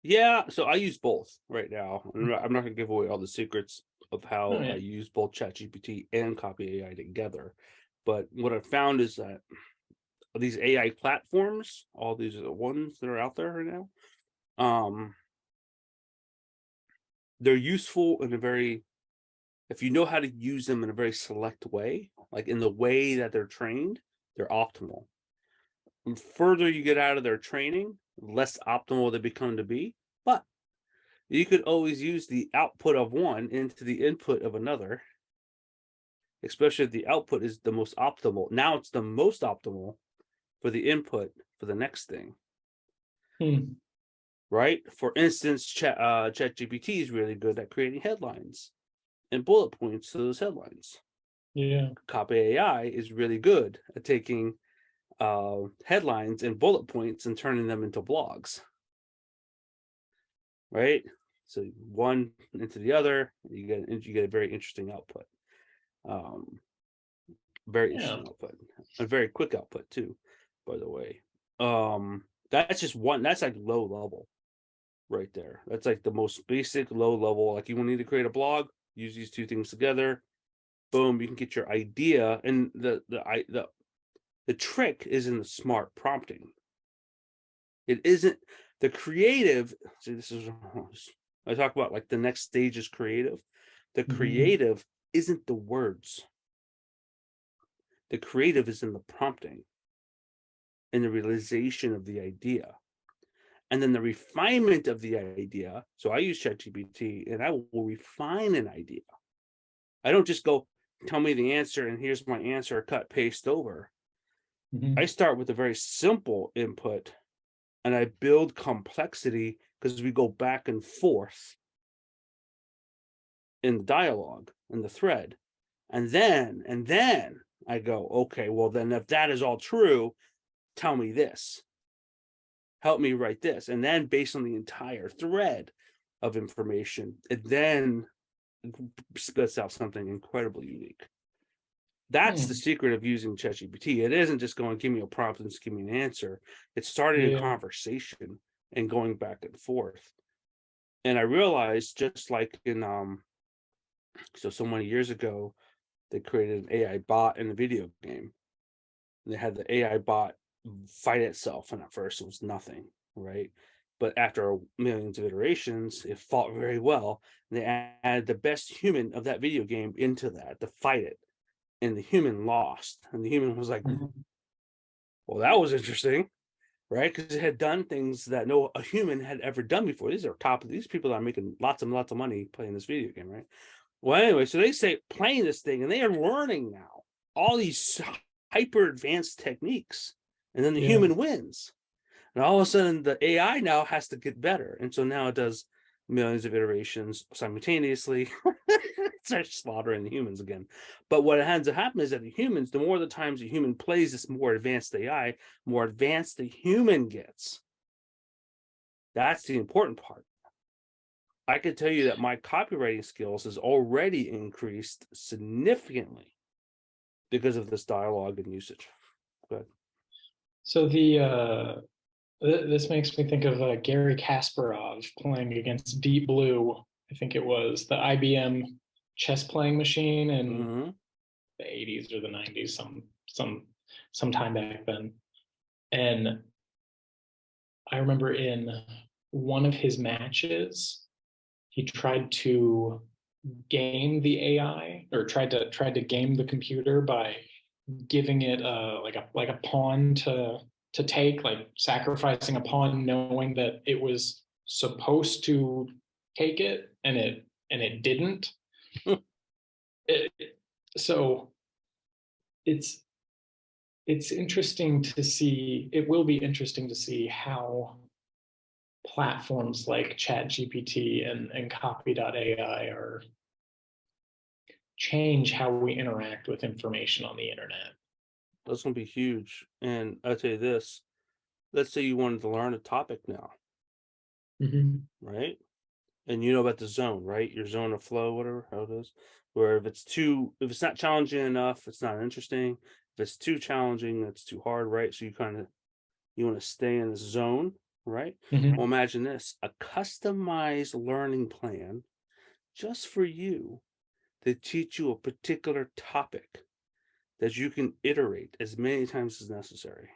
Yeah, so I use both right now. I'm not gonna give away all the secrets of Oh how I yeah. use both ChatGPT and Copy AI together. But what I found is that these AI platforms, all these are the ones that are out there right now, um, they're useful in a very if you know how to use them in a very select way, like in the way that they're trained, they're optimal. The further you get out of their training, less optimal they become to be. But you could always use the output of one into the input of another, especially if the output is the most optimal. Now it's the most optimal for the input for the next thing, Hmm. right? For instance, ChatGPT is really good at creating headlines and bullet points to those headlines. Yeah. Copy AI is really good at taking headlines and bullet points and turning them into blogs, right? So one into the other, you get a very interesting output. Um, Very Yeah. interesting output. A very quick output too, by the way. That's just one that's like low level right there. That's like the most basic low level. Like you will need to create a blog, use these two things together. Boom, you can get your idea. And the trick is in the smart prompting. It isn't the creative. See, this is I talk about like the next stage is creative. The Hmm. creative isn't the words. The creative is in the prompting and the realization of the idea. And then the refinement of the idea. So I use ChatGPT and I will refine an idea. I don't just go, tell me the answer and here's my answer, cut, paste over. I Hmm. start with a very simple input and I build complexity because we go back and forth in the dialogue, in the thread. And then I go, okay, well, then if that is all true, tell me this. Help me write this. And then based on the entire thread of information, it then spits out something incredibly unique. That's the Hmm. secret of using ChatGPT. It isn't just going, give me a prompt and just give me an answer. It's starting a Yeah. conversation and going back and forth. And I realized just like in so many years ago, they created an AI bot in a video game. And they had the AI bot fight itself, and at first it was nothing, right? But after millions of iterations, it fought very well. And they added the best human of that video game into that to fight it, and the human lost. And the human was like, Mhm. "Well, that was interesting, right?" Because it had done things that no a human had ever done before. These are top of these people that are making lots and lots of money playing this video game, right? Well, anyway, so they say playing this thing, and they are learning now all these hyper advanced techniques, and then the Yeah. human wins. And all of a sudden, the AI now has to get better, and so now it does millions of iterations simultaneously. It starts slaughtering the humans again. But what ends up happening is that the humans, the more the times a human plays this more advanced AI, more advanced the human gets. That's the important part. I can tell you that my copywriting skills has already increased significantly because of this dialogue and usage. Good. So this makes me think of Gary Kasparov playing against Deep Blue. I think it was the IBM chess playing machine in Mhm. the 80s or the 90s, some time back then. And I remember in one of his matches, he tried to game the AI or tried to game the computer by giving it like a pawn to take, like sacrificing a pawn, knowing that it was supposed to take it and it didn't. It, so it's it's interesting to see. It will be interesting to see how platforms like ChatGPT and Copy.ai are change how we interact with information on the internet. That's gonna be huge. And I'll tell you this, let's say you wanted to learn a topic now, Mm-hmm. right? And you know about the zone, right? Your zone of flow, whatever, how it is. Where if it's not challenging enough, it's not interesting. If it's too challenging, it's too hard, right? So you want to stay in the zone, right? Mhm. Well, imagine this, a customized learning plan just for you to teach you a particular topic that you can iterate as many times as necessary.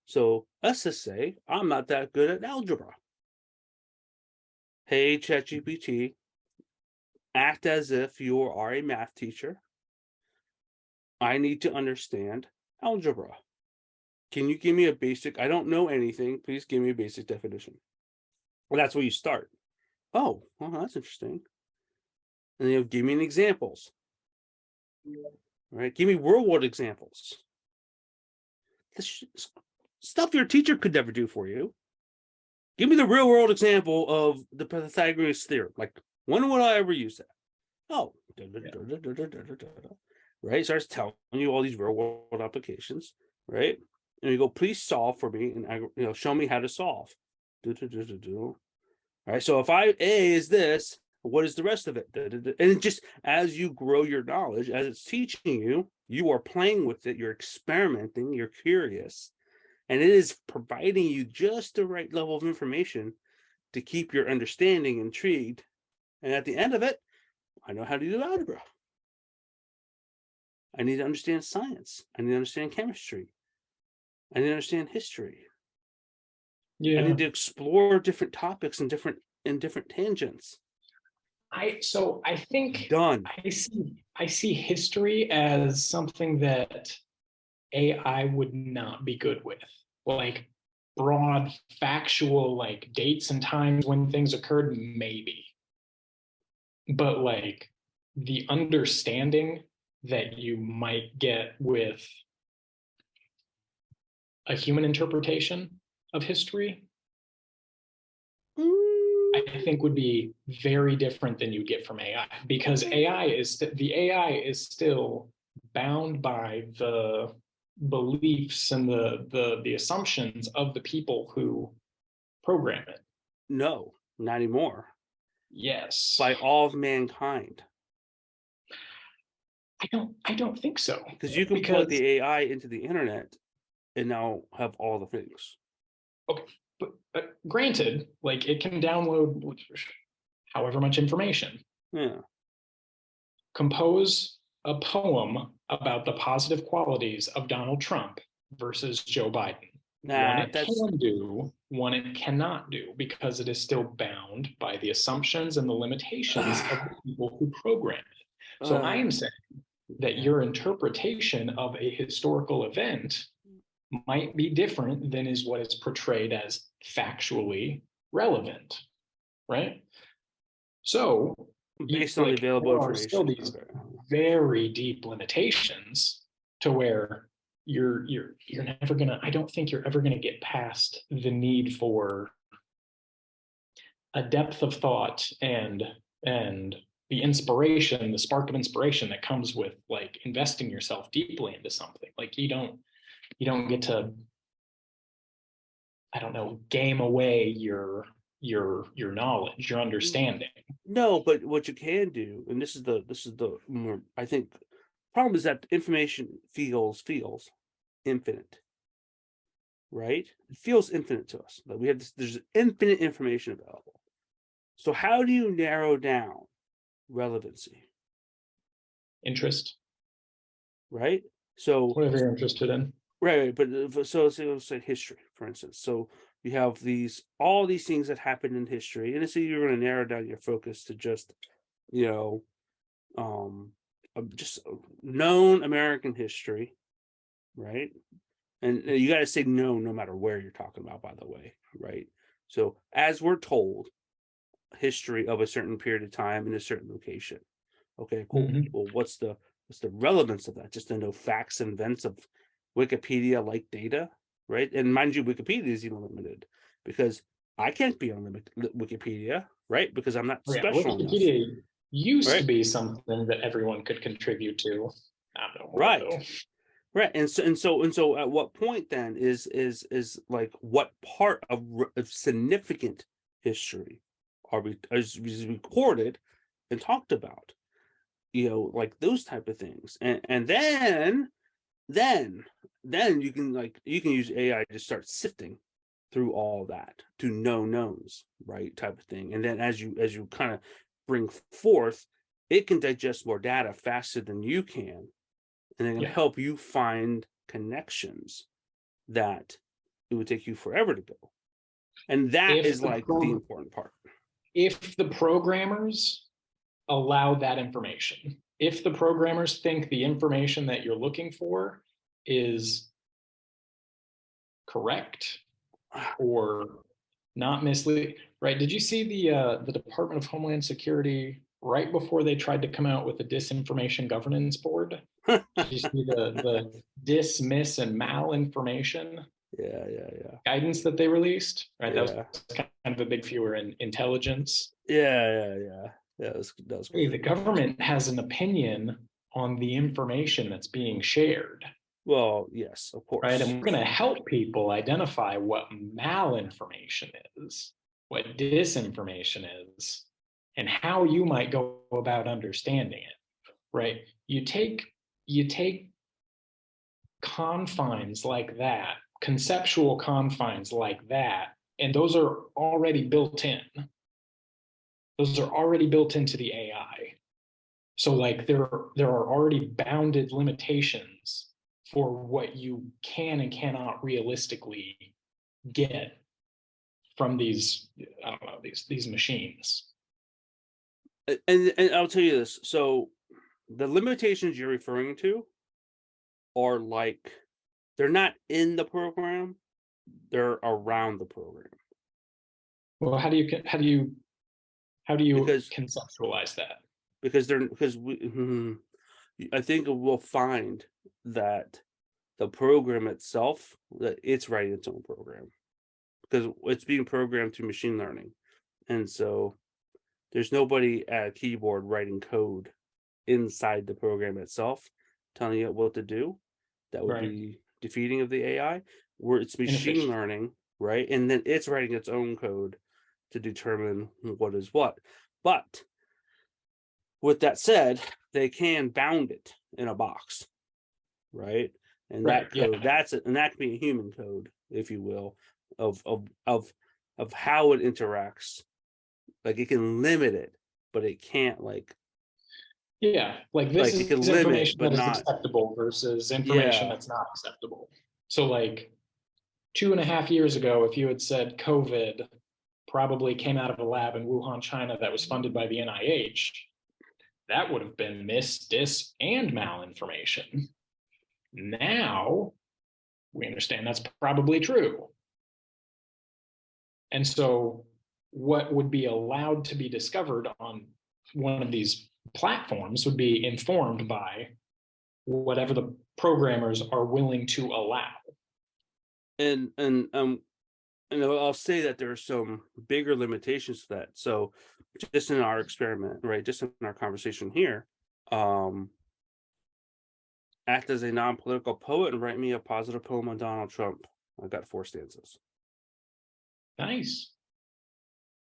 So let's just say I'm not that good at algebra. Hey, ChatGPT, act as if you are a math teacher. I need to understand algebra. Can you give me a basic? I don't know anything. Please give me a basic definition. Well, that's where you start. Oh, well, that's interesting. And you give me an examples, right? Give me real world examples. This stuff your teacher could never do for you. Give me the real world example of the Pythagorean theorem. Like, when would I ever use that? Oh, right? Starts telling you all these real world applications, right? And you go, please solve for me, and show me how to solve. All right. So if A is this, what is the rest of it? And just as you grow your knowledge, as it's teaching you, you are playing with it, you're experimenting, you're curious, and it is providing you just the right level of information to keep your understanding intrigued. And at the end of it, I know how to do algebra. I need to understand science. I need to understand chemistry. I need to understand history. I Yeah. need to explore different topics and different tangents. I think Done. I see history as something that AI would not be good with. Like broad factual like dates and times when things occurred, maybe. But like the understanding that you might get with a human interpretation of history, Mm, I think would be very different than you get from AI, because the AI is still bound by the beliefs and the assumptions of the people who program it. no, not anymore. Yes. By all of mankind. I don't think so. Because you can plug Because the AI into the internet and now have all the things. okay, but granted, like it can download however much information, Yeah. compose a poem about the positive qualities of Donald Trump versus Joe Biden. One Nah, it that's can do, one it cannot do, because it is still bound by the assumptions and the limitations of the people who program it. So I am saying that yeah. your interpretation of a historical event might be different than is what is portrayed as factually relevant, right? So Based on the like available there are still information. these Okay. very deep limitations to where you're never gonna, I don't think you're ever gonna get past the need for a depth of thought and the inspiration, the spark of inspiration that comes with like investing yourself deeply into something. Like you don't get to, I don't know, game away your knowledge, your understanding. No, but what you can do, and this is the more I think problem is that information feels infinite, right? It feels infinite to us. That we have there's infinite information available. So how do you narrow down relevancy, Interest, right? So whatever you're interested in. right, but so let's say history, for instance. So you have all these things that happened in history, and let's say you're going to narrow down your focus to just you know just known American history, right? And you got to say no matter where you're talking about, by the way, right? So as we're told, history of a certain period of time in a certain location. Okay, cool. Mhm. Well, what's the relevance of that? Just to know facts and events of Wikipedia like data, right? And mind you, Wikipedia is even limited because I can't be on Wikipedia, right? Because I'm not Yeah, special enough, Wikipedia used to right? be something that everyone could contribute to. Not no more Right. though. Right, and so at what point then is like what part of significant history are we is recorded and talked about? Like those type of things, and then then you can use AI to start sifting through all that to no knowns, right? Type of thing. And then as you kind of bring forth, it can digest more data faster than you can, and it can Yeah. help you find connections that it would take you forever to go. And that If is the like the pro- important part. if the programmers allow that information, if the programmers think the information that you're looking for is correct or not misleading, right? Did you see the Department of Homeland Security right before they tried to come out with the Disinformation Governance Board? Did you see the dismiss and malinformation Yeah. guidance that they released? Right, that was Yeah. kind of a big fewer in intelligence. Yeah. That was Hey, great. the government has an opinion on the information that's being shared, Well, yes, of right? And course. we're going to help people identify what malinformation is, what disinformation is, and how you might go about understanding it, right? You take confines like that, conceptual confines like that, and those are already built in. Those are already built into the AI. So like there are already bounded limitations for what you can and cannot realistically get from these, I don't know, these machines. And I'll tell you this. So the limitations you're referring to are like they're not in the program, they're around the program. Well, how do you Because conceptualize that? because I think we'll find that the program itself, that it's writing its own program because it's being programmed through machine learning. And so there's nobody at a keyboard writing code inside the program itself telling it what to do. That would Right. be defeating of the AI, where it's machine Inefficient. learning, right? And then it's writing its own code to determine what is what. But with that said, they can bound it in a box, right? And Right. that Yeah. code, and that can be a human code, if you will, of how it interacts. Like it can limit it, but it can't Yeah. Like this like it can is limit, information but that is not. acceptable versus information Yeah, that's not acceptable. So like 2.5 years ago, if you had said COVID probably came out of a lab in Wuhan, China that was funded by the NIH, that would have been mis, dis, and malinformation. Now we understand that's probably true. And so, what would be allowed to be discovered on one of these platforms would be informed by whatever the programmers are willing to allow. and and um and I'll say that there are some bigger limitations to that. So just in our experiment, right, just in our conversation here, um, act as a non-political poet and write me a positive poem on Donald Trump. I got 4 stanzas, Nice.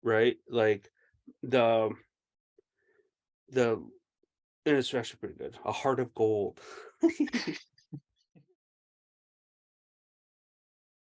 right? Like the the and it's actually pretty good. A heart of gold.